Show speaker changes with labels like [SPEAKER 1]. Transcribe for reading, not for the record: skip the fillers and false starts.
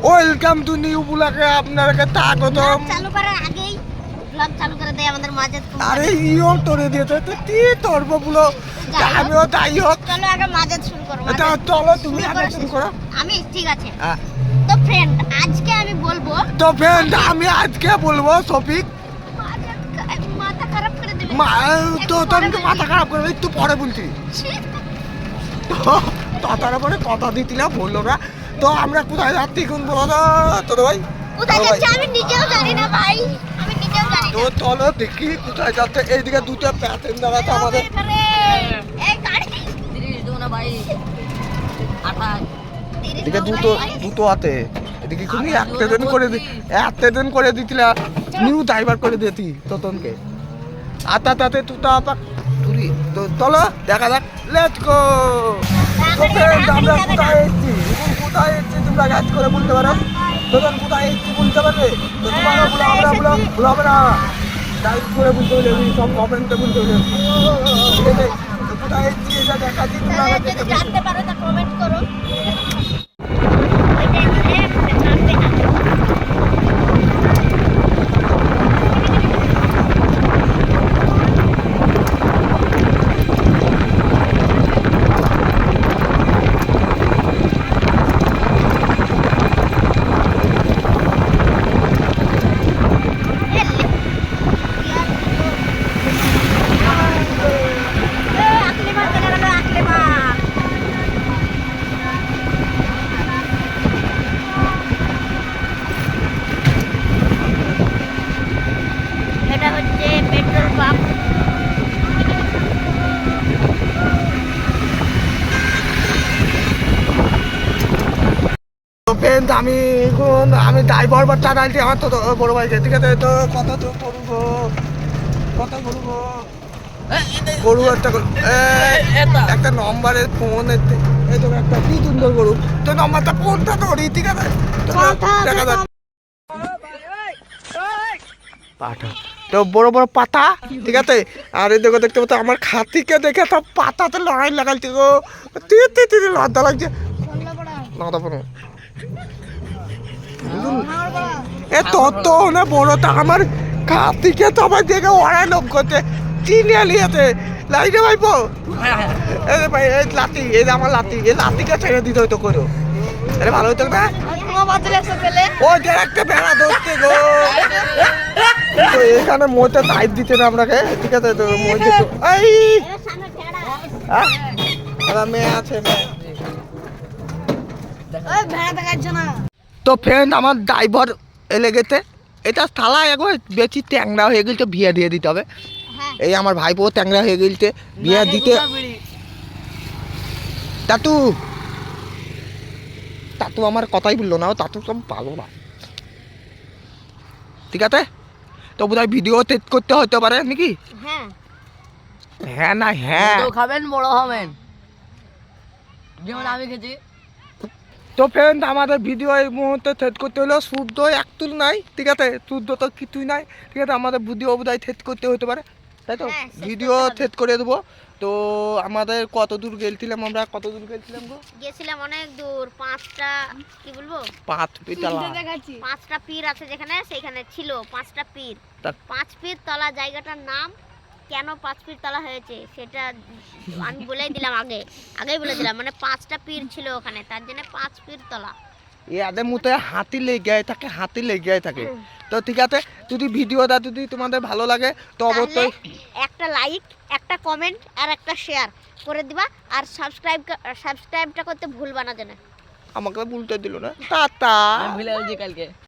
[SPEAKER 1] Welcome to new ব্লগে আপনাকে স্বাগতম।
[SPEAKER 2] চালু করার আগেই ব্লগ চালু করে দেয় আমাদের মাঝে।
[SPEAKER 1] আরে ইও তোরে দিয়েছে তো কি তোরব বলো, আমিও তাই হোক।
[SPEAKER 2] চলো আগে মাঝে শুরু করো।
[SPEAKER 1] এটা চলো তুমি আগে শুরু করো।
[SPEAKER 2] আমি ঠিক আছে। তো ফ্রেন্ড আজকে আমি বলবো,
[SPEAKER 1] আজকে বলবো শফিক
[SPEAKER 2] মাথা খারাপ করে দেবে।
[SPEAKER 1] তো তুমি মাথা খারাপ করবে, একটু পরে বলছি। তার পরে কথা দিতিলাম বললো না। তো আমরা কোথায় যাচ্ছি কোন বলো না তোর ভাই?
[SPEAKER 2] কোথায় যাচ্ছি আমি নিজেও জানি না ভাই, আমি নিজেও জানি
[SPEAKER 1] তো
[SPEAKER 2] না।
[SPEAKER 1] চলো দেখি কোথায় যাচ্ছে। এইদিকে দুটো প্যাসেঞ্জার আছে আমাদের।
[SPEAKER 2] এই গাড়ি
[SPEAKER 3] 30 দো না ভাই, 28
[SPEAKER 1] এদিকে দুটো আছে। এদিকে তুমি অ্যাক্সিডেন্ট করে দিছিলা, নিউ ড্রাইভার করে দিতি তোতনকে। আতা তাতে তুতা পাক তুই। তো চলো দেখা যাক, লেটস গো। আমরা কোথায় এসেছি তোমরা গাইড করে বলতে পারো? তোতন কোথায় এসেছি বলতে পারবে? তো তোমরা বলো, আমরা বলো হবে না, গাইড করে বলতে হলে সব কমেন্টে বলতে হলে। ঠিক আছে, তো কোথায় এসেছি এটা দেখাচ্ছি, তোমরা
[SPEAKER 2] যদি জানতে পারো তা কমেন্ট করো। এটা হচ্ছে পেট্রোল পাম্প।
[SPEAKER 1] ফ্রেন্ড আমি ড্রাইভার বা চালাইছি আমার তো বড় ভাইকে। ঠিক আছে, তো কথা তো করবো, কথা বলবো। গরু একটা নম্বরের ফোন এই তো একটা কি সুন্দর গরু। তো নম্বরটা ফোনটা ধরি, ঠিক আছে? দেখা যাক পাঠা তো বড় বড় পাতা, ঠিক আছে। আর এই দেখো দেখতে পাচ্ছ আমার খাতিকে দেখে সব পাতাতে লড়াই লাগাইছে গো। লজ্জা লাগছে, লজ্জা পড়ো। এ তত না বড়টা আমার খাতিকে তো আমার দেখে ওরাই লোক করছে, চিনিয়ে নিয়েছে। লাইনে ভাইপো এই ভাই, এই লাতি, এই আমার লাতি, এই লাতিকে ছেড়ে দিতে হয়তো করো। আরে ভালো হতো না, ওই যে একটা বেড়া ধরছে গো। তো এখানে মইতে টাইপ দিতে না আপনাকে, ঠিক আছে? তো মইতে এই মেয়ে আছে, তো ফ্রেন্ড আমার ড্রাইভার এলে গেছে। এটা থালা একবার বেশি ট্যাংরা হয়ে গেছে, বিয়ে দিয়ে দিতে হবে। এই আমার ভাইপো ট্যাংরা হয়ে গেছে, বিয়ে দিতে। তাতু তাতু আমার কথাই বললো না, তাতু সব পালো না, ঠিক আছে? তো বোধহয় ভিডিও সেট করতে হতে পারে নাকি? হ্যাঁ না হ্যাঁ,
[SPEAKER 3] খাবেন বড় হবেন যেমন আমি খেয়েছি।
[SPEAKER 1] তো ফ্রেন্ড আমাদের ভিডিও এই মুহূর্তে সেট করতে হলেও শুদ্ধ একটু নাই, ঠিক আছে? শুদ্ধ তো কিছুই নাই, ঠিক আছে? আমাদের ভিডিও বোধহয় সেট করতে হতে পারে, তাই তো? ভিডিও সেট করে দেবো। তো আমাদের কত দূর গেছিলাম, আমরা কত দূর গেছিলাম গো?
[SPEAKER 2] গেছিলাম অনেক দূর, 5টা কি বলবো,
[SPEAKER 1] 5 পিতলা
[SPEAKER 2] 5টা পীর আছে যেখানে, সেখানে ছিল 5টা পীর।
[SPEAKER 1] তা-
[SPEAKER 2] 5 পীর তলা জায়গাটার নাম কেন 5 পীর তলা হয়েছে সেটা আমি বলেই দিলাম, আগেই বলে দিলাম। মানে 5টা পীর ছিল ওখানে, তার জন্য 5 পীর তলা।
[SPEAKER 1] এদের মতো হাতি লেগে থাকে। তো ঠিক আছে, যদি ভিডিওটা যদি তোমাদের ভালো লাগে তো অবশ্যই
[SPEAKER 2] একটা লাইক, একটা কমেন্ট আর একটা শেয়ার করে দিবা। আর সাবস্ক্রাইবটা করতে ভুলবা না যেন।
[SPEAKER 1] আমাকে বলতে দিল না। টাটা।
[SPEAKER 3] ভুলে গেছি কালকে।